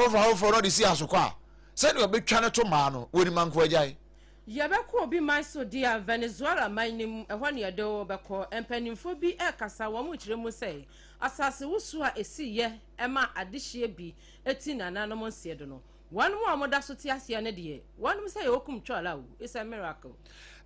for no this year so kwa said you be trying to man when man ko ajai Yabeko bi my so dear Venezuela mining a 1 year do beko empanimfo bi e kasa wo mu kire mu sei asase wusu a esi ye ema adehye bi eti nananom nsie do no one mo amoda so ti ase ne de one mo say okum twala wo it's a miracle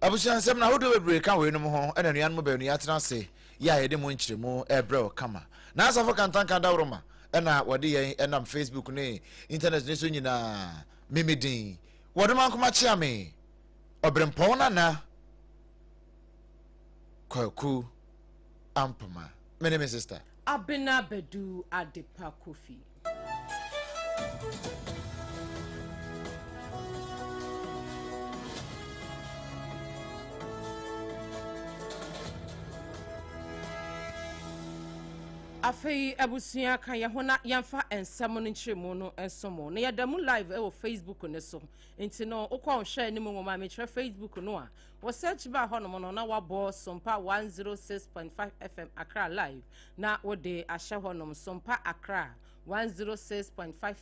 abusian sem na hodo bebre kan we no ho ena nuan mo ba nu yatena se ya ye de mo nkire mu ebre o kama na asafo kantanka dawroma ena wode yen enam Facebook ne internet ne so nyina memedin wode man koma chia me obrempona na kwaku ampama my name is sister Abena Bedu Adepa Kofi. Afei abusia kan ye hona yamfa ensam no nchiremu no ensomo na yadamu live e Facebook ne so enti no ukwa hwe ni mo ma me kire Facebook no a wo search ba hono no na wabo SOMPA 106.5 FM Accra live na wo de ahye hono SOMPA Accra 106.5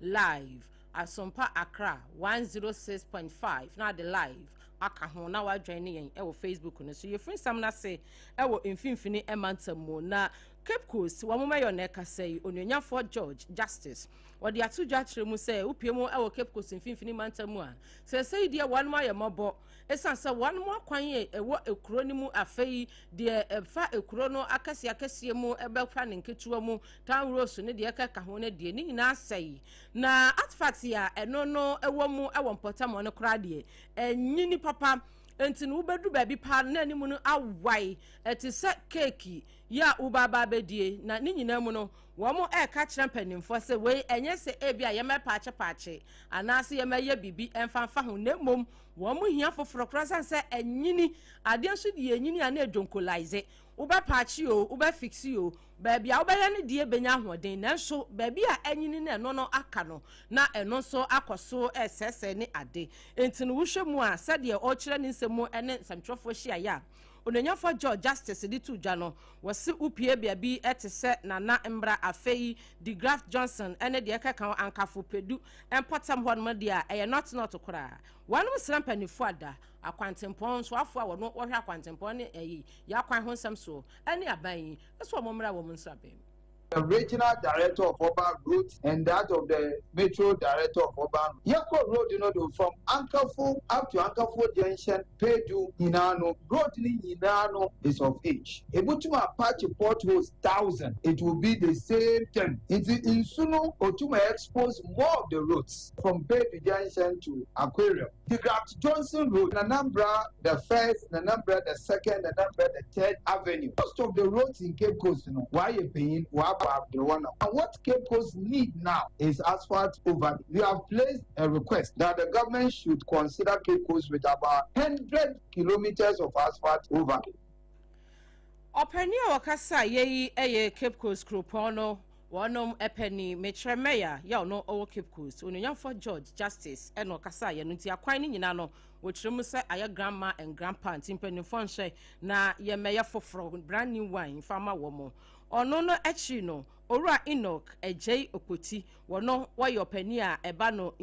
live SOMPA Accra 106.5 na the live aka ho na wa join yen e Facebook no so ye free sam na say e wo mfimfini e mantamu na Cape Coast wa mo mayo na ka say onwanyafo George Justice wodi atudwa kire mu say upiemu e wo Cape Coast mfimfini mantamu a say dia wan ma ye mobo esanse wan mo kwan e wo ekuro ni mu afei de efa ekuro no akase mu ebekwa ne nketuwa mu town rose ne de ka ho ne de ni nyina say na artifact ya eno no ewo mu ewo mpotamo no kra de enyini papa enti no bedu baabi pa na animu no awai eti se cake ya ubaba bedie na ni nyina mu no wo mo e ka kire mpanimfo se we enye se ebia ye mepache anase ye meye bibi emfanfa ho na mom wo mo hia foforo krosan se enyini ade nso de enyini ana edonkolize uba pachi o uba fixi o baabi a ubaya ne die benya hoden nanso baabi a enyini na eno no aka no na eno so akoso esese ne ade enti no wohwe mu a sade o kire ne nsemu ene samtwofo hia ya onanyafo George Justice di tuja no wose upie biabi etese nana mbra afei the Graf Johnson ene de keka ankafo pedu empotam ho no de a eye not kora wanum srampanifo ada akwantempon so afo a wono wo hwe akwantempon ne eyi ya kwan ho nsam so ene aban eso mo mra wo nsabem. The regional director of urban roads and that of the metro director of urban Yako road, from Ankafu up to Ankafu Junction, Pedu, Hinano, road Hinano is of age. Ebutuma Apache potholes 1,000. It will be the same thing. In Suno, Otuma expose more of the roads from Pedu Junction to Aquarium. The Graf Johnson Road, Nanambra, the first, Nanambra, the second, Nanambra, the third avenue. Most of the roads in Cape Coast, why you paying? And what Cape Coast need now is asphalt overlay. We have placed a request that the government should consider Cape Coast with about 100 kilometers of asphalt overlay. Openia wakasa ye Cape Coast Krupono wonom epeni metre meya ya no owo Cape Coast onyanfo George Justice eno kasa ye no ti akwan ni nyina no wo kiremu se aye grandma and grandpa timpanifo nhwe na ye meya foforo brand new wine fama wo mo ono no echi no Ora Enoch Ejay Okoti wono wayo pani a eba no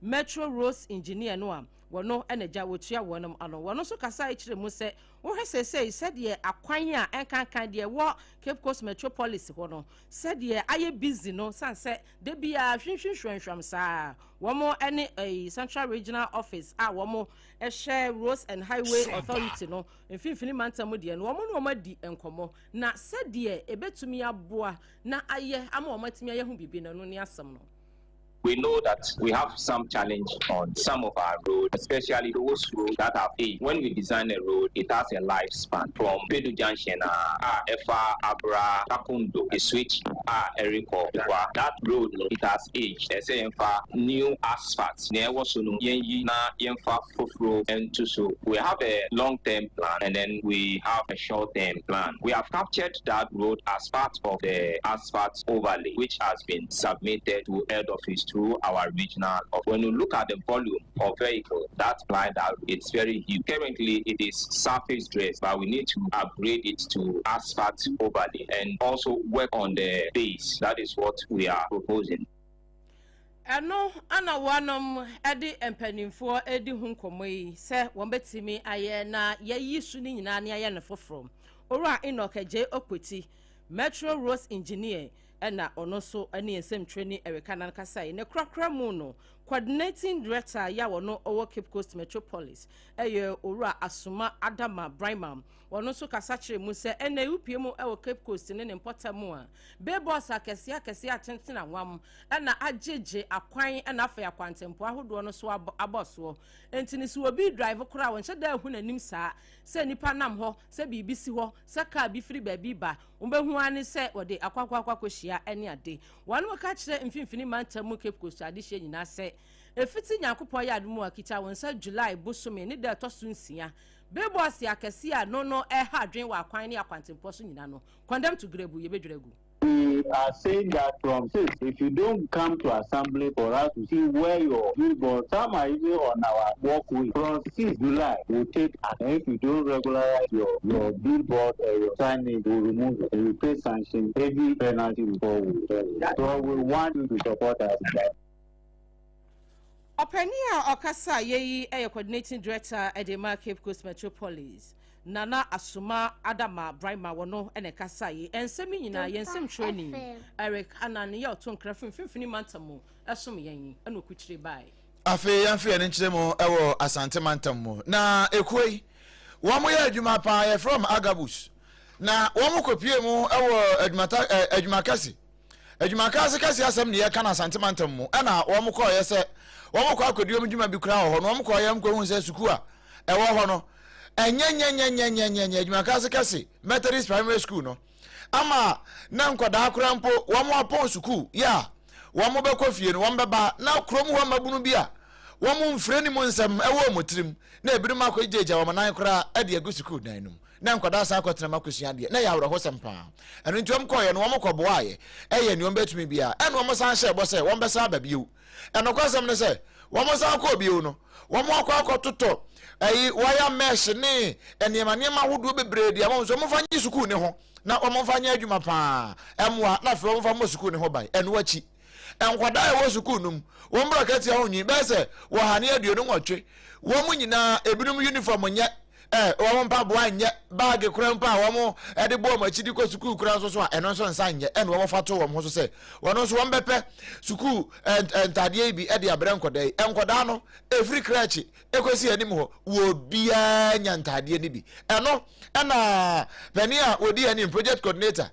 Metro Roads engineer no am wono eneja wotua wonom ano wono so kasa ekire mu se wo hwese said ye akwan a enkankan de wo Cape Coast Metropolis wono said ye aye busy no sanse de bia hwehwehwehwam saa womo ene Central Regional Office a womo share Roads and Highway Authority no mfimfini mantamu de no womo no madi enkomo na said ye ebetumi aboa na aye ama omatimi aye hu bibi na no ne asem no. We know that we have some challenge on some of our roads, especially those roads that have aged. When we design a road, it has a lifespan from Pedu Junction, Efa, Abra, Kakundo, a switch, Eriko. That road, it has aged. There's a new asphalt. And so we have a long-term plan and then we have a short-term plan. We have captured that road as part of the asphalt overlay, which has been submitted to head office through our regional. When you look at the volume of vehicles that line out, it's very huge. Currently, it is surface dress, but we need to upgrade it to asphalt overlay and also work on the base. That is what we are proposing. Eno ana wanom edi empanimfo edi hu nkomo yi se won betimi aye na yeyi su ni nyina ne aye ne foforo ora enokeje okweti metro roads engineer ena ono so ene ensem training erika nan kasai ne krakra mu no coordinating director ya wono owo Cape Coast Metropolis eye ora asoma adama Brimam wono so kasa kire mu se ene upie mu ewo Cape Coast ne ne mpota mu a be boss akese atenten anwam ena ajeje akwan ena afa yakwantempo ahodo no so aboso entini so obi drive kora won hye da hu nanim saa se nipa nam ho se bibisi ho se ka bi firi ba bi ba umbehu ani se wode akwakwa hia ene ade wonu ka kire mfimfini mantamu Cape Coast ade hye nyina se efiti nyakopo ya adumu akita wonsa July bosome ne da toso nsia beboss akese a no hadwen wa akwan ne akwantempo so nyina no condemn to grebu ye bedweregu. We are saying that from since if you don't come to assembly for us to see where your billboard, some are even on our walkway. From 6 July, we'll take action. If you don't regularize your billboard or your signage, we'll remove it. And you pay sanction, heavy penalty before we tell you. So we want you to support us. Openia Okasa Yeyi coordinating director at the Cape Coast Metropolis. Nana Asuma Adama Brima wono ene kasai ensemi nyina yensem training Eric anane ya oton krafin finfini mantamu esom yen eno kuchire bai afi yanfi ene nchiremo ewo asante mantamu na ekoi womo ya adwuma pa ye from Agabus na womo kopie mu ewo adwumakasi kasi asem ne ye kana asante mantamu ana womo ko ye se womo ko akoduo mdwuma bi kura ho no womo ko ye mko hu se suku a ewo ho no adwumakasi kasi Methodist Primary School no ama na nkoda akura mpo womo apon suku ya womo bekọ fie no womo beba na krom ho mabunu bia womo mfreni mo nsem ewo motrim na ebirim akojeja womo nan kura ade agu suku dan num na nkoda asa akotena makosua de na ya woro ho sempa eno nti womo koye no womo koboaye eye ni womo betumi bia eno womo san hye bo se womo besa babiu eno kwasem ne se womo san ko biu no womo akototo ayi waya mesh ni eniema hodo bebredi amon so mfanyi suku ne ho na omfanyi adwuma pa emwa na fe omfa suku ne ho bai eno achi enkwada e wo suku num wo mbrakati a honyi be se wo hane aduonu nwotwe wo mu nyina ebinum uniform nye wo mpa bo anye bag kura mpa wo mu ede bo machi di ko suku kura so a eno so nsa nye eno wo fato wo ho so se wono so wo mbepe suku entade bi ede abere enkoda no every crutch ekosi anim ho wo bia nyantade ni bi eno na pania odi anim project coordinator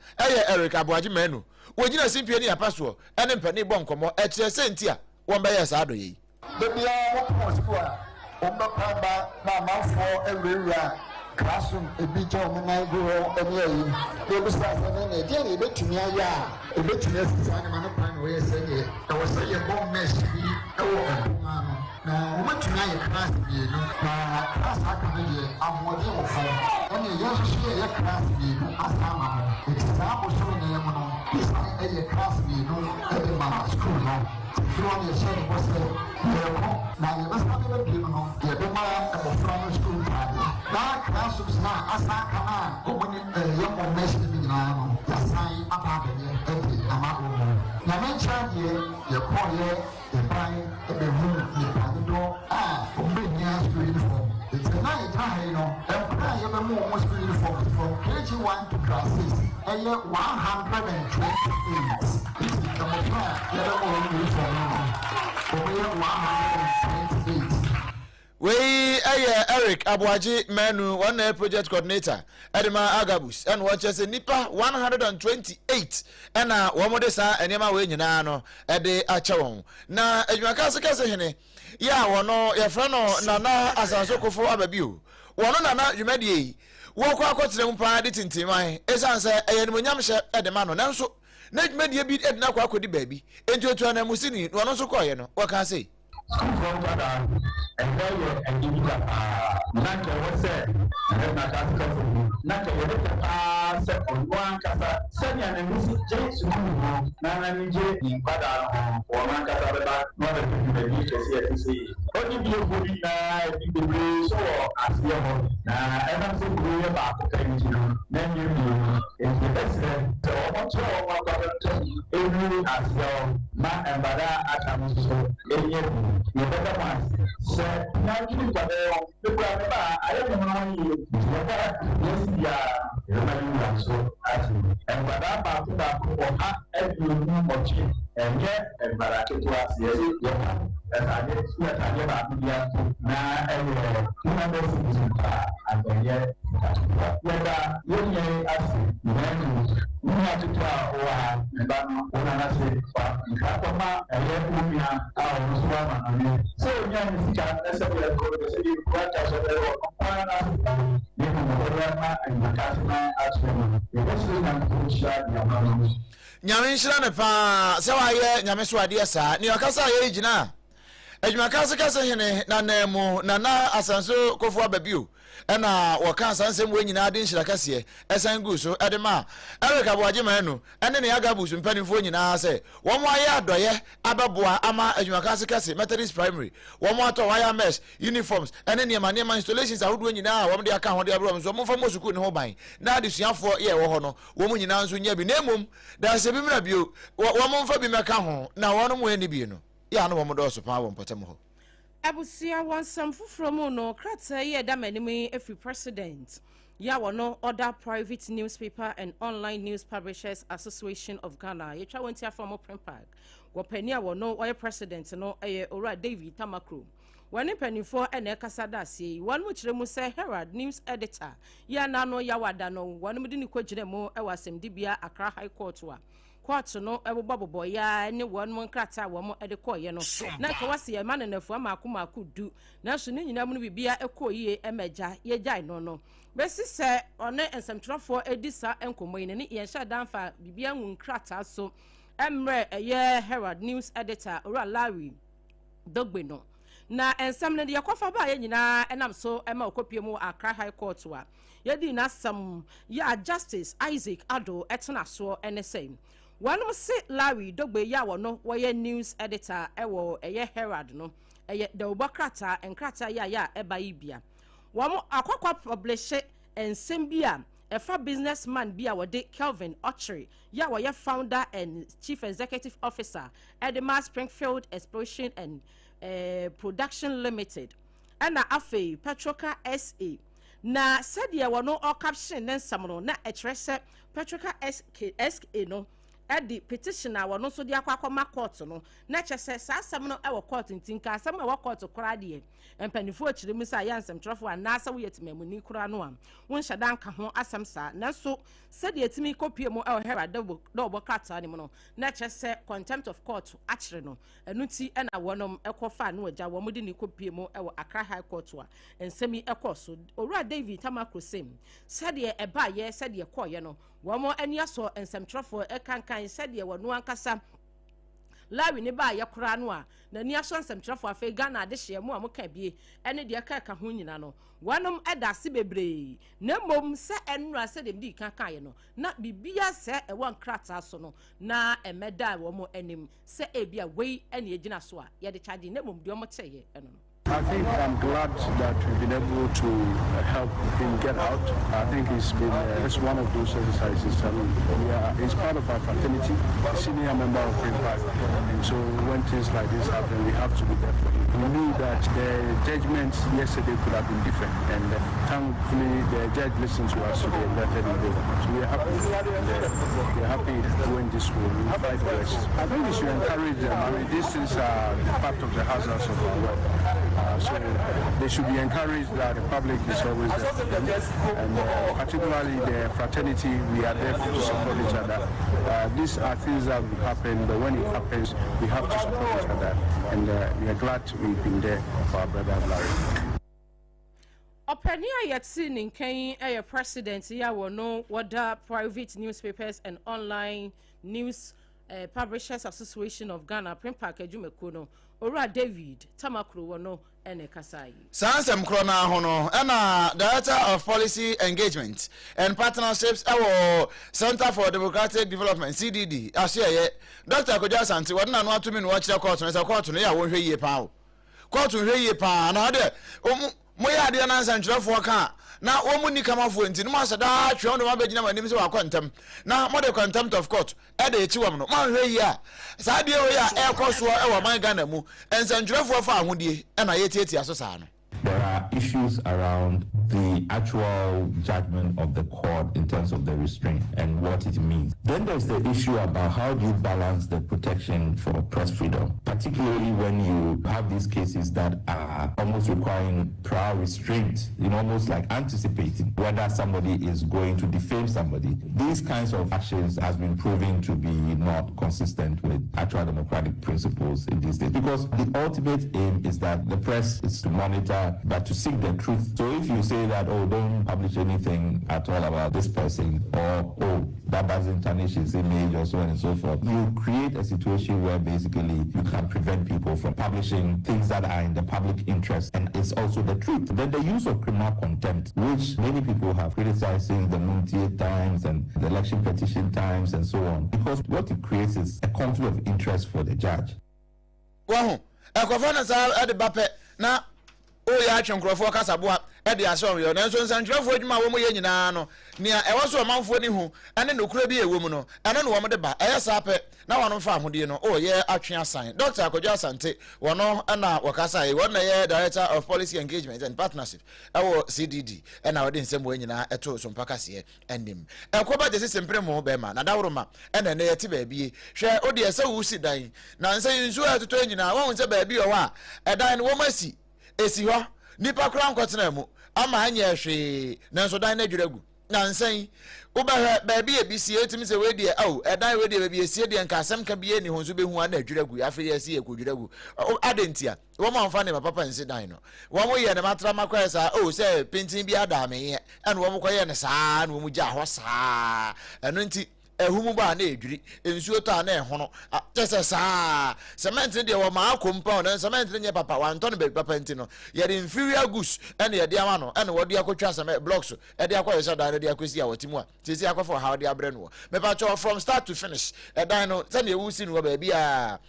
Eric Aboaji Manu wogina simpie ni apaso ene mpani bo nkomo kire senti a wo mbe yes ado yi bebia wo ko suku a omba pamba na manfo ewura classroom ebijo omai go eni ayi de bi sa se ne de ni betumi aya ebetumi asisa ne mano plan we se ye e wo se ye bomb mesh bi e wo aduma no na wo betumi aya class bi no na class aka ne ye amode wo fo eni ye hye ye class bi no asama no example so ne ye mo no isa ye class bi no e be ma school no from the same person na ye basta be bi no ye be ma e from school na classrooms na asaka na omoni ye mo mesh bi na no ya sai apa be ye ama na mencha ye ko ye bai e be mu ni pado ombe nya school uniform it's a night time no and pra ye be mu school uniform from KG1 to class 6 and ye 128 the mother ye be mu uniform no ye 128 we Eric Aboaji Manu one project coordinator Edema Agabus and watch as a nipa 128 and one de sa enema we nyina no e de achewon na adwumakase kase hene ya wono ye fra no nana asansokofo ababio wono nana dwumadie wo kwa akotere mpa de tintiman esanse eyenimonyam hye edema no nanso na dwumadie bi edina kwa akodi baabi enti otu na musini wono so koye no waka say and then and you got not what's said and not that not said on one casa send and music james nana nije in bada or man casa ba no the see only be a good in the race or as the other. And I'm so good about the things, then you is the best. So what's your every as well, man and Bada at so you better one. So now you got I don't know you. Yes, so and Bada Bada every watching and yet and Bada to us, yes, as I get sweat, I get up now everywhere. 200 citizens and yet whether you ask when we have to tell or when I say, Katama and yet moving out so young is necessary to see what I said and the customer actually Nyame nhyira ne pa se wa ye nyame so ade asa ni akasa ye gina adwuma kasa hene na nemu na asanso kofu ababio ena waka asansem we nyina ade nhyira kase esan gu so edema Erica boaje manu ene ne yaga busu mpanifo nyina se wo mo aye adoye ababoa ama adwuma kase Methodist primary wo mo ato wire mesh uniforms ene ne ma installations ahodo nyina wo mo de aka ho de abro so mo fa mo suku ne ho ban na adesuafo ye wo ho no wo mo nyina nso nya bi na emom da se bi mra bio wo mo fa bi meka ho na wo no mo eni bi no ya no wo mo do so pa wo mpotem ho Abusia wansam fufromo no krata ye da manimi every president ya wono other private newspaper and online news publishers association of Ghana ye twa wontia from open park wo pania wono oye president no eye ora David Tamakro wani penifo ene kasada sie wan mu kire mu se Herald news editor ya na no ya wada no wan mu di ni kwagire mu e wasem dibia Accra High Court wa court no ebobobo ya ne won mon krata wo mo ede koye no na ka wase ya mananafu amaku du na so ne nyina mu bibia ekoye emeja ye jai no besi se one ensemtrofo edisa enkomoyi ne ye sha danfa bibia ngun krata so emre eye Herald news editor ora Larry Dogbe no na ensam ne de kofa ba ye nyina enam so ema okopie mu Accra High Court wa ye di na sam ya Justice Isaac Ado etena so ene say one say Larry Dogbe ya wono woye news editor ewo eye Herald no eye de obakrata enkrata ya eba ibia wo akwakwa publish ensem bia efa businessman bia wode Kelvin Ochre ya woye founder and chief executive officer Edema Springfield Exploration and Production Limited ana afi Petroca SA na said ye wono all caption nsam no na etrese Petroca SK no edi petitioner wono so de akwa court no na chese sa asem no e wo court ntinka asem e wo court kora de empanifo akire mu sa yansem trofo anasa wo yetimamuni kora no am won hyadan ka ho asem sa na so said ye timi kopie mu e wo Herald do obo kata ne mu no na chese contempt of court akire no enuti e na wonom ekofa na waja wo mudi ni kopie mu e wo Accra High Court wa ensemi ekoso owura David Tamakro sem said ye eba ye said ye koye no wo mo ani aso ensem trofo e kankan said ye wonu ankasa Larry ne ba ye kora no a na ni aso ensem trofo afa Ghana de hye mu amuka bie ene de ka ho nyina no wonom edase bebre na mom se enura se dem di kankan ye no na bibia se e won krata so no na emeda wo mo anim se ebia wei ene egina so a ye de chade na mom de omo teye eno no. I think I'm glad that we've been able to help him get out. I think it's been it's one of those exercises. He's part of our fraternity, senior member of Green Park. And so when things like this happen, we have to be there for him. We knew that the judgments yesterday could have been different, and thankfully the judge listened to us today and let him go. So we're happy. We're happy when this will fight the rest. I think we should encourage them. I mean, this is part of the hazards of our work. So they should be encouraged that the public is always there for them. And particularly the fraternity, we are there to support each other. These are things that will happen, but when it happens, we have to support each other. And we are glad we've been there for our brother Larry. Openia yetsi ninkan a president ya wono wada private newspapers and online news publishers association of Ghana Prempark Ejumeko no ora David Tamakro wono ene kasai sansem krona ho no na director of policy engagement and partnerships our Center for Democratic Development CDD aseye Dr. Koja Santi wadna no atumi no wa kire court no se court no ya wo hwe yie pa court hwe ye pa na de mo ya de na nsantrefo ka na wo mu ni kamafo enti no masada twe on ma begina manim se wa kwantam na mo de contempt of court e de echi wam no ma hwe yi a sa de o ya e koso e wa man Ghana mu nsantrefo fa ahodie e na ye tietia so sa no. There are issues around the actual judgment of the court in terms of the restraint and what it means. Then there's the issue about how do you balance the protection for press freedom, particularly when you have these cases that are almost requiring prior restraint, almost like anticipating whether somebody is going to defame somebody. These kinds of actions has been proven to be not consistent with actual democratic principles in these days, because the ultimate aim is that the press is to monitor but to seek the truth. So if you say that, don't publish anything at all about this person, or that doesn't tarnish his image, or so on and so forth, you create a situation where basically you can prevent people from publishing things that are in the public interest and it's also the truth. Then the use of criminal contempt, which many people have criticized since the Muntie times and the election petition times and so on, because what it creates is a conflict of interest for the judge. Wow, na o ya atwenkrofo kasabo e de asom yo nanso nsantrefo adwuma wo mo ye nyina no nia e woso manfo ni hu ane nokura bi ewo mu no ane no wo mo de ba e sape na wono fa ahode no o ye atwe asan Dr. Akodwo Asante wono na wakasa e wona ye Director of Policy Engagement and Partnership ewo CDD e na wode nsem wo nyina eto so mpaka se enim e ko ba de sempre mo be ma na dawroma e na ye te ba bie hwe o de ese wo si dan na nsan nsu atoto nyina wo nse ba bie o wa e dan no wo masi esi ho nipa kura nkotena mu ama anya hwe nanso dan na dweragu na nsan wo ba bia ebisi etimi se we die edan we die ba bia esie die nka asem ka bia ni honso behu ana dweragu afi ye se ye ko dweragu adentia wo ma mfa ne papa nsi dan no wo mo ye ne matra makwa sa se painting bia da me ye ene wo mo koye ne saa na wo mo gya ho saa eno nti ehumu ba na edwiri ensuo to na ehono tese saa cement de wo ma compound na cement nye papa wanto no be papa ntino ye the inferior goods ene ye de ama no ene wo de akotwa cement blocks e de akwa yesa dan de akosi a watimu a tese akwa for how de abre no me pa cho from start to finish e dan no se na ewusi no ba bia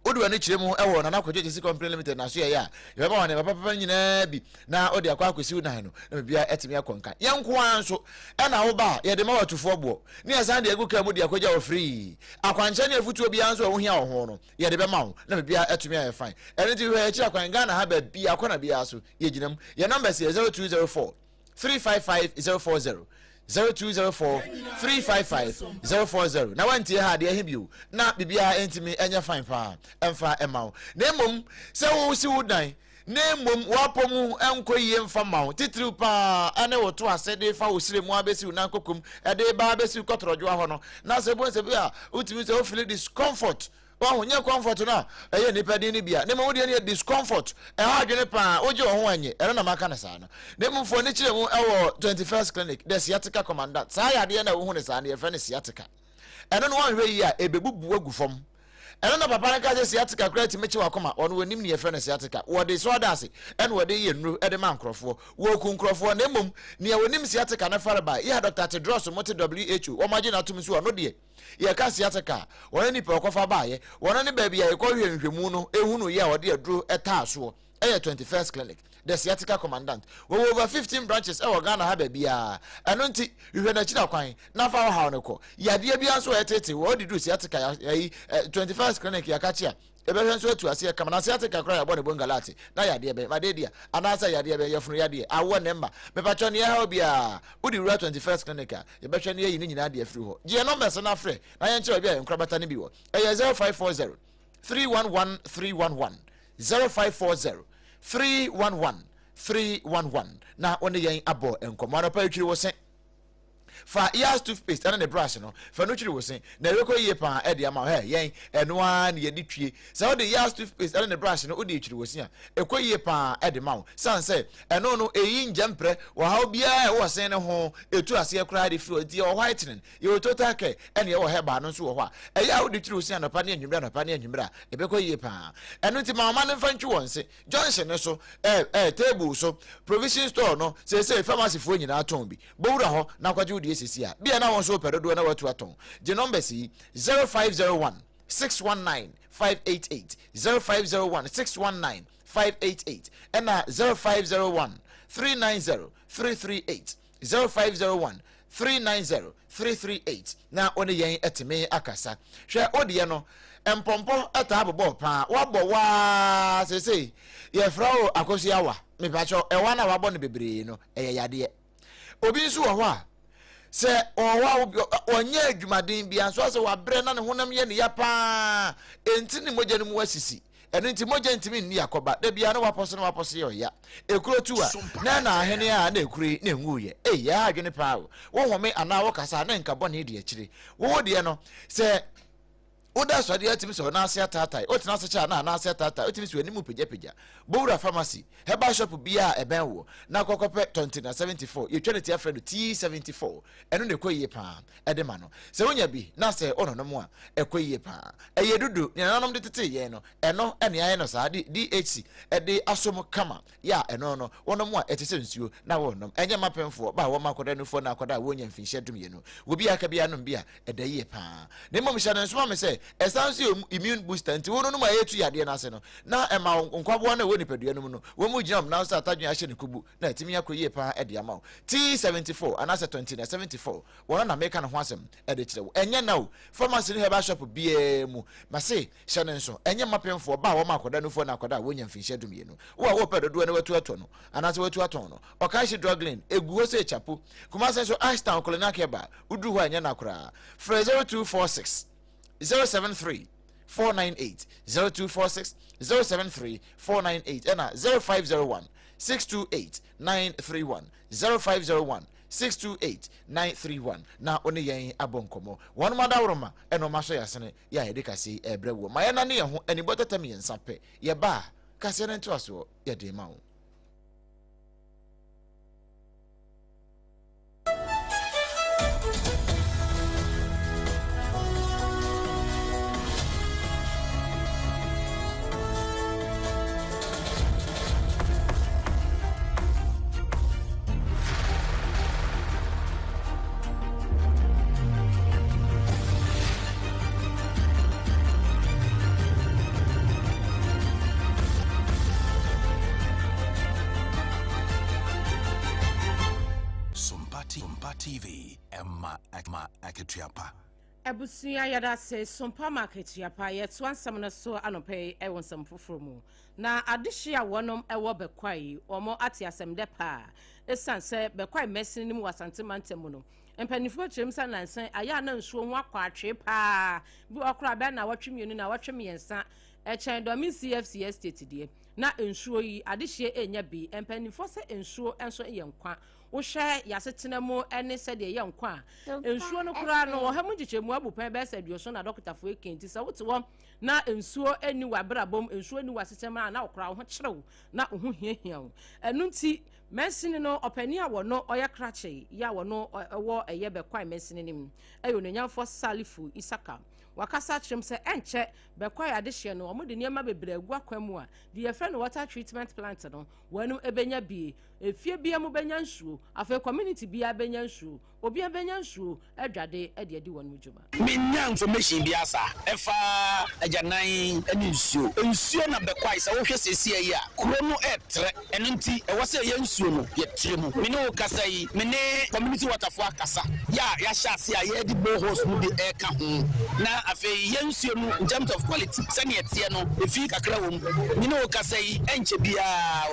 odu ani kiremu ewo na Akodwo Jesi Company Limited na so ye ya ye ba wona papa nyina bi na odi akwa akosi unan no na bia etimi akonka yenko anso e na wo ba ye de ma watufo bo ne asan de egu ka mu de akogya wo free akwanche ne afutuo bia anso wo hia wo ho no ye de be ma wo na bia etumi aye fine ene ti we kira kwan Ghana ha ba bia akona bia so ye ginam ye number is 0204 355 040 0204-355-040. Na wanti ha de ehibio na bibia entimi enya fine pa emfa emawo na mom se wo si wudan na mom wapomu enkoyie mfa mawo titiri pa ane woto asede fa osire mu abesi na kokum ede ba abesi kotrodwo ho no na se bo se bia utimi se o feel discomfort wa nye comfort na eye nipa din ni bia ne mo de ne discomfort e ha adwene pa oje ho anye ere na maka na sa no ne mo fo ne kire mu ewo 21st clinic the sciatica commandant sa ya de na wo hu ne sa ne ye fe ne sciatica ene no wan hwe yi a ebebubu agufom ene na papa nka se sciatica credit mechi wakoma ono wanim ne ye fe ne sciatica wo de so dase ene wo de ye nru e de man krofo wo ku krofo na mom ne ye wanim sciatica na fare ba ya Dr. Tedros Moti WHO o maji na tumi so no de ye ka sciatica wona ni pe okofa ba ye wona ne ba bia ye ko hwehwemu no ehunu ye a wo de aduro eta so e 21st clinic the sciatica commandant we over 15 branches e Ghana ha ba bia eno nti hwe na chira kwan na fa ha ne ko yade bia so etete wo de do sciatica ya 21st clinic ya ka chia ebe hwe so atu ase kama na sciatica kra ya bo ne bongalati na yade be ma de dia anasa yade be yefunu yade awo ne mba me pa cho ne ha bia udi rura 21st clinic ya be hwe ne yi ni nyina de afiri ho je no mess na frɛ na ye nche bia enkrabata ne bi wo e 0540 311 311 0540 311 na one yen abo enkomo na pa twiri wo sen fa ears toothpaste and the brush no fa no twiri wo sen na yeko yie pa e de ama he yen eno an ye di twie se wo de ears toothpaste and the brush no wo de twiri wo sen a ekoyie pa e de ma wo san se eno no eyi njempre wo ha bia e wo sen ne ho etu ase ekura de firi odi o whitening ye total care ene ye wo he ba no so wo ho a e ya wo de twiri wo sen no pa ne anwumra no pa ne anwumra e be koyie pa eno ti ma ne fa ntwi won se Johnson ne so table so provision store no se pharmacy fo nyina ton bi bowura ho na kwaje wo esisi a bia na won so pedodo na watu aton the number si 0501 619 588 0501 619 588 ɛna 0501 390 338 0501 390-338 na one yen etime akasa hwe odie no empompo eta abobo pa wabo wa sese ye frao akosi awa me pacho ewa na wabo ne bebre no eye yade obi nso wo ho a se owa onye adwumaden bia nso se wabre na ne honam ye ne ya pa enti ne moja ne mu wasisi eno nti moja ntimi ni yakoba da bia no waposo ye oya ekuro tuwa na ahene a na ekure na enwuye ya adwene pa wo home ana wo kasa na nka bone de akire wo de no se oda so de atimi so na ase atatai o tina se cha na ase atatai o timi so animu peja bowura pharmacy heba shop bia eben wo na kokope 2074 ye twene tia friend T74 eno ne koyie pa ede ma no se wonya bi na se ono no mo a ekoyie pa eye dudu ne nanom de tete ye no eno ene aye no sa DHC ede asom kama ya eno no wono mo a etese nsuo na wonom enye mapemfo ba wo makoda no fo na akoda wonya mfinhye dum ye no obi aka bia no bia ede ye pa ne mom hya no so me se essence immune booster nti wono no ma yetu yade na ase no na ema nkwabo na woni padua no no wo mu ginam na so atadwen ahye ne kubu na etimi akoyie pa ede ama T74 anase 2074 wono na meka no ho asem ede kire wo enye na o pharmacy ne heba shop bia mu ma se hye ne nso enye mapemfo ba wo makoda no fo na akoda wonya mfinhye dum ye no wo wo pedodo na watu ato no anase watu ato no o kan hye druglin eguo se chapo kuma se so ashtown kolona keba udu ho enye na kora 0246 073 498 0246 073 498 and 0501 628 931 0501 628 931 na oni yen abonkomo won madawroma eno maso yasene ya edikasi ebrewo mayana ne ho ani botatam yensa pe ye ba kase ne ntoaso ye de ma wo TV Emma Aketiapa Abusia yada se SOMPA Aketiapa yeto ansam na so anope e wonsam foforo na adehia wonom e wo bekwai omo ate asem de pa esanse bekwai mesin nim wasante mantemu no empanifo chemsa nansan aya na nsuo ho akwa atwe pa bi okra be na watwemienu na watwemiensa e chen do min CFC estate die na nsuo yi adehia enya bi empanifo se nsuo enso yenkwa wo hwe yasetena mu ene se de ye nkwa ensuo no kura no wo ha mu gichemu abupan be se duoso na doctor fo ekenti se wote wo na ensuo eni wa brabom ensuo eni wa setema na okra wo kyerew na wo hiahia wo enu nti mesini no opani a wo no oye krache ya wo no wo eye be kwai mesini nim ayo no nyamfo salifu isaka wakasa kyerem se enche be kwai adehye no omo de niam bebre agu akwam a de ye fe no water treatment plant no wanu ebenya bi efie bia mu benya nsuo afa community bia benya nsuo obi abenya nsuo adwade ade adi wonu djuma minya information bia sa efa ajanan eni nsuo na be kwai sa wo hwe sesi ayi a kuro no etre eno nti e wo se ye nsuo no ye tre mu me no kasa yi me ne community water fo akasa ya sha se a ye di boreholes mu de e ka ho na afa ye nsuo no in terms of quality sani etie no efi kakra wo me no kasa yi enche bia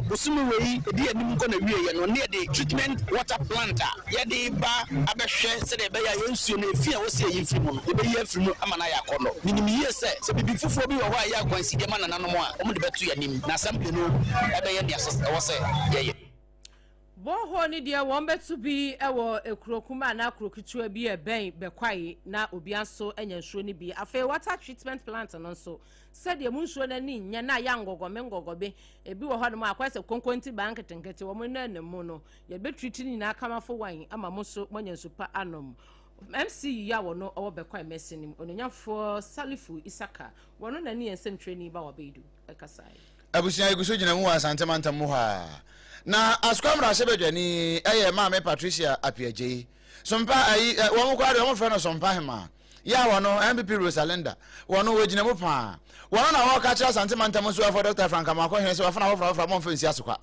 bosumu wei edi anim ko na wie ye no ne de treatment water plant ye de ba abehwe se de be ya ye nsuo no efi a wo se ye firi mu no e be ye firi mu amana ya kono minim ye se bibi fufuo bi wo wa ya kwansi de mana nanom a omo de betu ya nim na assembly no e be ye ne asese wo se ye boho ni dia won betu bi ewo ekurokuma na akurokitua bi eben bekwai na obi anso enyansuo ni bi afa water treatment plant no nso said ye munsuo na ni nya na ya ngogobe ebi wo hodom akwase konkonti bank tenkete wo na nemu no ye be treat ni na akamafo wan ama moso manyansu pa anom MC ya wono owo bekwai mesinim ononyafo salifu isaka wono na ni ensem training ba wo beidu ekasai abusia eguso gina mu asante mantam mu ha na askwamra sebedwani eye maame Patricia Apiaje SOMPA ayi wo mo kwade wo frɛ no SOMPA hema ya wono MPP Rosalenda wono wogina mu pa wono na wo ka kira santimanta mo so for Dr. Frank Amako hene se wafana wofra mo mfa nsi asokwa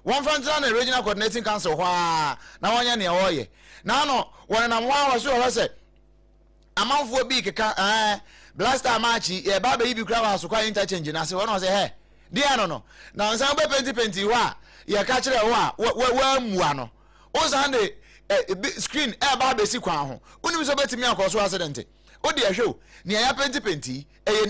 won fantra na regional coordinating council hwa na wonya ne woye na no wono na mwa wa so ho se amanfo bi keka blaster match e ba ba yibi kra wa asokwa interchange na se wono se he dia no na nsan be penti wa ya ka kire wa mua no o san de screen ba be si kwa ho unim so betimi akoso accident o de ehwe ne ya penti eye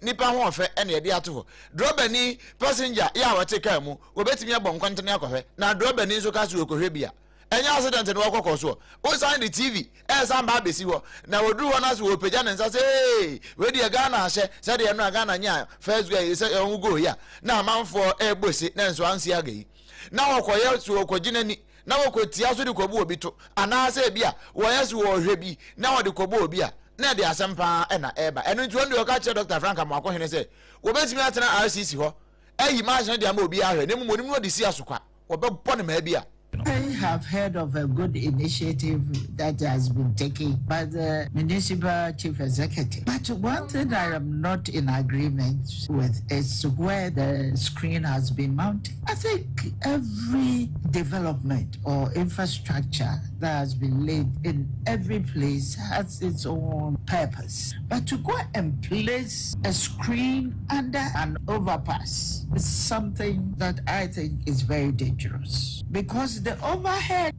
nipa ho ofe ene ye de ato ho driver ni passenger ya wote ka mu obetimi abon kwantene akohwe na driver ni so ka so okohwe bia enya accident no akokoso o san de TV san ba be si ho na woduru ho na so opeja ne nsa say we de Ghana ahye say de no Ghana nya first guy say on go ya na manfo egbosi na nso ansi agai na wokoye so okogina ni na wokotia so de kobu obi to ana say bia wo yeso wo hwe bi na wo de kobu obi a na de asempa na eba eno nti won de ka che Dr. Frank Amako hene say wo betimi atena RCC ho ayi machine de ama obi ahwe ne mu nim no de si asokwa wo be bone ma bia. I have heard of a good initiative that has been taken by the municipal chief executive. But one thing I am not in agreement with is where the screen has been mounted. I think every development or infrastructure that has been laid in every place has its own purpose. But to go and place a screen under an overpass is something that I think is very dangerous. Because the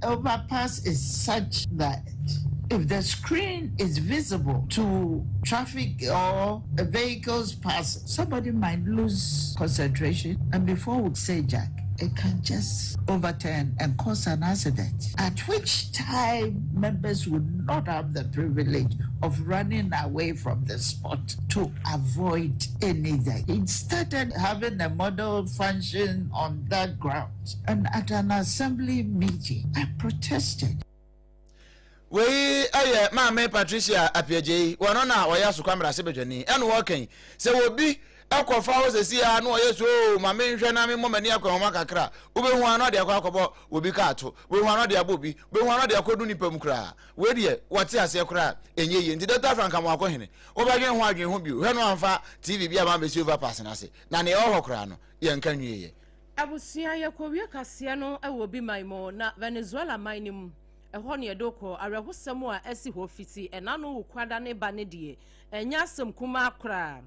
overpass is such that if the screen is visible to traffic or vehicles pass, somebody might lose concentration, and before we say jack, it can just overturn and cause an accident, at which time members would not have the privilege of running away from the spot to avoid anything. It started having a model function on that ground, and at an assembly meeting, I protested. We Mama Patricia Apiaje, one na waya so kwamra sebedwani eno wokan se obi akọfa wo sesi ya no yeso ma menhwe na me momani akọ ma kakra obehu ano de akọ akọbọ obi ka ato obehu ano de abobi obehu ano de akodu nipa mu kra we de wote ase kra enye ye nti Dr. Frank Amako hene obagwen ho agwen ho bi hwe no amfa TV bia ma be si overpass na se na ne ho kra no ye nka nwie ye abusia ye kowie kase no e wo bi maimo na Venezuela mainim ehọ ne edoko arehosem a esi ho fiti enano ukwada ne ba ne die enya asem kuma akra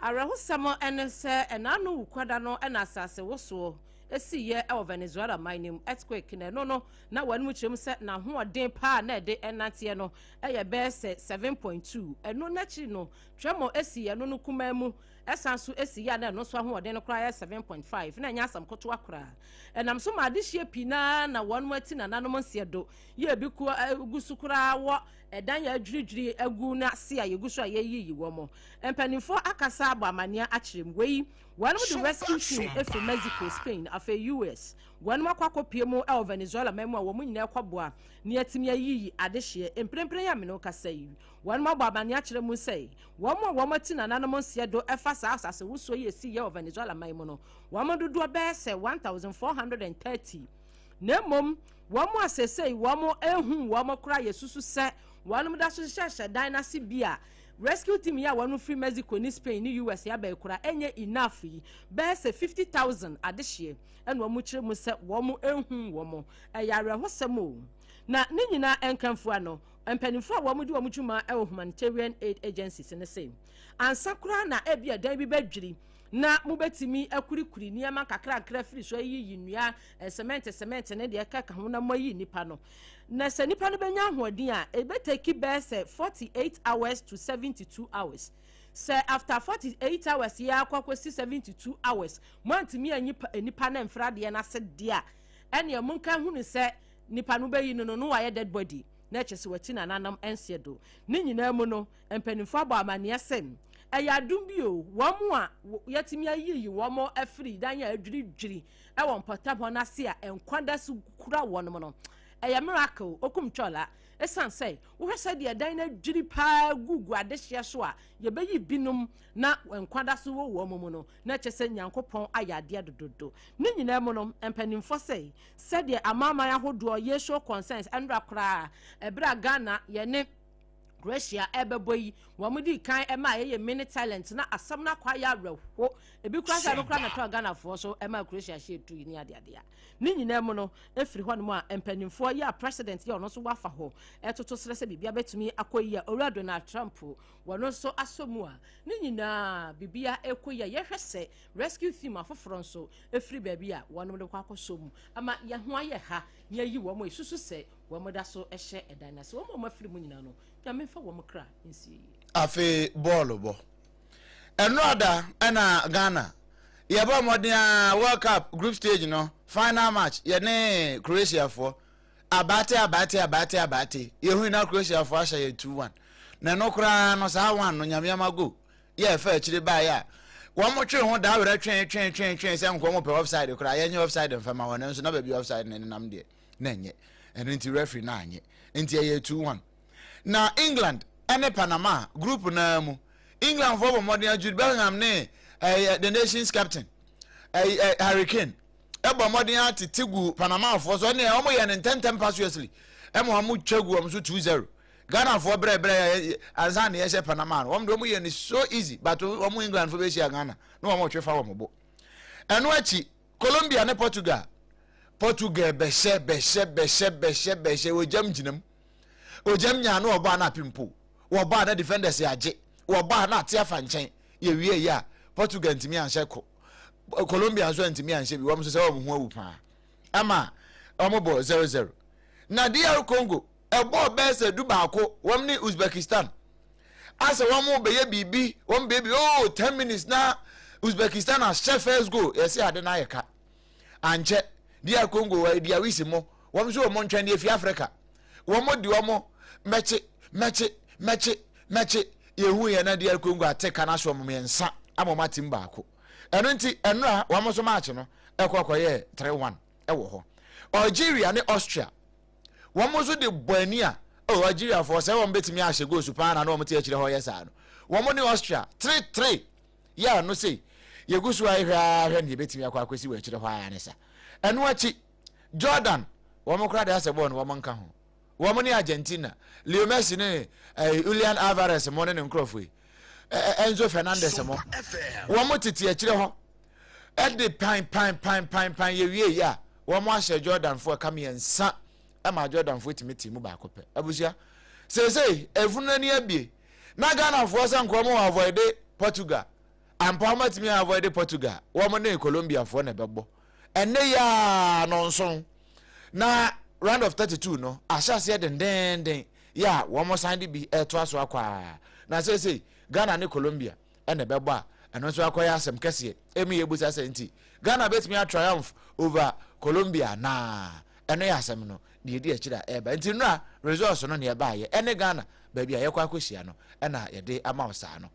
arehosem ene se enano ukwada no ena asase woso esi ye e Venezuela mining earthquake ne no na wanu chrem se na ho odin pa na de enate no eye be se 7.2 eno na chi no tremo esi ye no kuma mu esanso esi ya na no so ho odin no kra 7.5 na nya asam koto akra enam so ma de hie pina na wanu ati na nanom nsiedo ye bi ku gusukura wo edan ya adwidwiri agu na se aye gusu aye yiyi wo mo empanifo akasa abamania akyerem wei one of the rescue team efi Mexico, Spain, afa US. One makwa kopie mu e Venezuela memu a wo mu nyina kwaboa ne atimi ayi adehye emprempren ya meno kasa yi. One ma babane akyere mu sei. Wo mo ti na nanom nse do efa sa asase wuso ye si ye Venezuela memu no. Wo mo dodo be se 1430. Na mom wo mo asesei wo mo ehun wo mo kra yesusu se wo no da so hyehye dan na se bia rescue team ya wanu free Mexico ni Spain ni US ya be kura enye enough yi be se 50,000 adehye eno mu kire mu se wo mu ehun wo mo eyare hosem o na ni nyina enkanfo ano empanifo wo mu di wo mu twuma e humanitarian aid agencies ne same ansakura na ebia dan bi badwiri na mubetimi akurikuri niama kakra free so yi nnua cement ne de kaka ho na moyi nipa no na se nipa no benya hoodin a ebeteki be se 48 hours to 72 hours se after 48 hours ya akwakwesi 72 hours montimi nipa na mfra de na se de a ene munka hunu se nipa no bayi no wa ye dead body na kyese wati na nanam ensiedo ni nyina mu no empanifo aba amane asem eya dumbio womo a yatimi ayiyi womo afri dan ya adwiri e won potabo na se a enkwada su kura wono no eya miracle okum chola esan say wo hwese de dan na adwiri pa gugu adehye so a ye bayi binum na enkwada su wo womo mu no na kyese nyankopon ayade dododo ni nyina mu no empanimfo say de amama ya hodo ye show concerns andra kra ebra Ghana ye ne Croatia ebeboyi wamudi kan ema ye mini talent na asam na kwa ya reho ebi kura sa no kura na to Ghana for so ema Croatia she tu ni ade ni nyina mu no efiri ho no mu a empanimfo ya president ya ono so wafa ho etoto sere se bibia betumi akoyi ya owura Donald Trump wono so asomu a ni nyina bibia ekoyi ya yehwese rescue team afoforo nso efiri baabi a wono de kwa akosomu ama ya ho aye ha ya yi wo mo isusu se wo mo da so ehye edan na se wo mo mafiri mu nyina no ya mefa wo mo kra nsi afi ball bo enroda ana Ghana ye ba modern World Cup group stage no final match ye ne Croatia for abate ye hu na Croatia for asha ye 2-1 na no kra no sa 1 no nyame amago ye fa akire ba ya wo mo twe ho da were twen se nko mo pe offside kra ye nye offside mfama wona nso na ba bi offside ne nam de na nye eno nti referee na anye nti ye 2-1 na England ene Panama group na mu England for modern Jude Bellingham ne the nation's captain Hurricane ebo modern atitigu Panama for so ne omo ye ne 10 pass seriously emo amu twegu om so 2-0 Ghana for bre azan ye she Panama om do mo ye ne so easy but omo England for be she Ghana no omo twefa wo mo eno achi Colombia ne Portugal beshe wo jam jinam o jam nya no oba na pimpo wo ba na defenders ya je wo ba na ate afa nchen ye wie ya Portugal ntimi anhye ko Colombia so ntimi anhye bi wo mo so se wo ho awu pa ama omo bo 0-0 na DR Congo ebo bese du ba ko wom ni Uzbekistan asa wo mo be ye bibi wom be bi 10 minutes na Uzbekistan as chef first go yes ade na yeka anche DR Congo wa dia wisimo wom so mo ntwan de fi Africa womo di womo meche yehu ye na DR Congo ateka na so mo yensa amoma tim baako eno nti enra womo so match no ekokoye 3-1 ewo ho Algeria ne Austria womo so de boania Algeria for say wom betimi ahye go supa na womo te akire ho yesa no womo ne Austria 3-3 ya no say yegusu ahwa ne betimi akwakwesi we akire ho ayanesa eno achi Jordan womo kra de ase bon womo nka ho womo ni Argentina Leo Messi ne Julian Alvarez mo ne nkrofo Enzo Fernandez mo womo titi akire ho e de pan ye wie ya womo ahye Jordan for come yensa ama Jordan for timiti mu ba kope abusia say efunu ni abie na Ghana for san kromo avoid Portugal ampa ma timi avoid Portugal womo ne Colombia for na bebo ene ya nonson na round of 32 no ashase den ya womo sande bi eto aso akwa na say Ghana ne Colombia ene bebo a eno so akoya asem kese emi yebusa senti Ghana betimi a triumph over Colombia na eno ya asem no de di akira eba nti no a results no ne eba ye ene Ghana ba bia ye kwa akosia no ena ye de ama osa no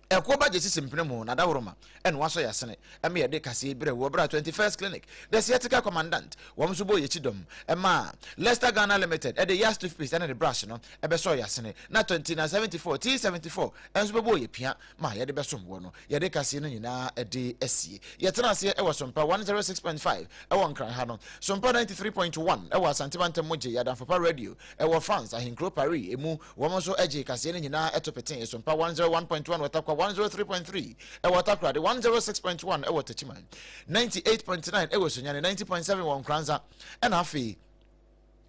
eko ba je sisimpene mu na daworoma ene waso ya sene eme ye de kase bere wo bra 21st clinic the theatrical commandant wom so bo ye chidom ema Leicester Ghana Limited e de yas toothpaste ene de brush no ebe so ya sene na 2074 T74 enso bo ye pia ma ye de besom wo no ye de kase no nyina e de asie ye tena se e wo SOMPA 106.5 e wo nkran ha no SOMPA 93.1 e wo Asantebante moje ya dan for radio e wo France ahinkro Paris emu wom so eje kase no nyina etopeten e SOMPA 101.1 watakwa 103.3 e watakra de 106.1 e watachiman 98.9 e wosonyane 90.7 won kranza e na afi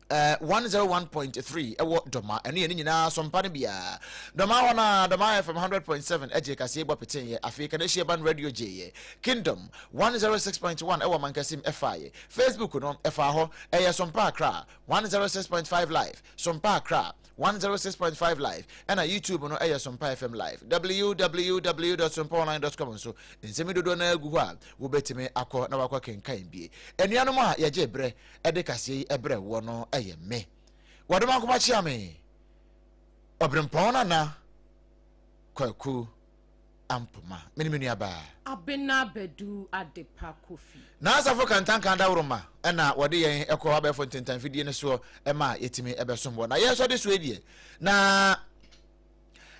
101.3 e wo doma ene ye nyina SOMPA ne bia doma wana doma FM 100.7 eje kase egba peten ye afi kanehie ban radio je Kingdom 106.1 e wo mankasim FI Facebook no FA ho e ye SOMPA Accra 106.5 live SOMPA Accra 106.5 live and on YouTube no air SOMPA FM live www.sompa online.com so nsemi dodo na agu ha wo betime akọ na wakọ kenkan bie enuanom a ye je bre e de kase ebre wo no eye me wadom akoma chia me obrempon na kwaku ampuma meni aba abena bedu adepa kofi na asafo kantan kan da woroma na wode yen ekọ abefo ntentan fidie ne so ema yetimi ebesom na yeso de so edie na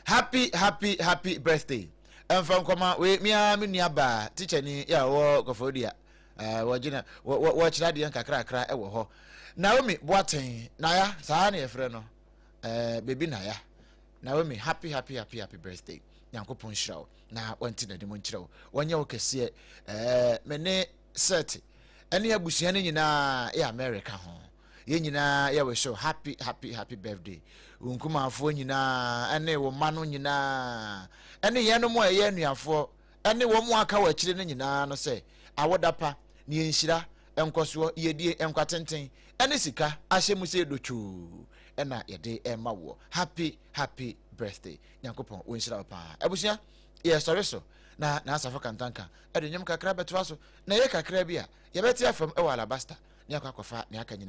happy birthday emfa nkoma we mia menu aba teacher ni ya wo gofodia wajina wo chira de kakra ewo ho Naomi Boateng na ya saa na efre no bebi na ya Naomi, happy birthday. Nyankopon hyira wo na wanti na de mo nkyerɛ wo. Wonyɛ wo kɛseɛ mene set ɛne abusua no nyinaa America ho. Ye nyinaa we show happy birthday. Unkumaafo nyinaa ɛne wo ma no nyinaa ɛne yɛ no mo ɛyɛ anuafo ɛne wo mo aka wa kyire no nyinaa no sɛ awodapa ne yenhyira enkoso yedie enkwatenten ɛne sika ahyɛ mu sɛ dotwo ɛna yɛde ɛma wo happy birthday. Nyankopɔn wo nhyira pa abusua yɛ sɔre so na asafo kantanka ɛde nyom kakra bɛtoa so na yɛ kakra bi a yɛbɛte afam ɛwɔ alabasta ne akwafa ne aka nyina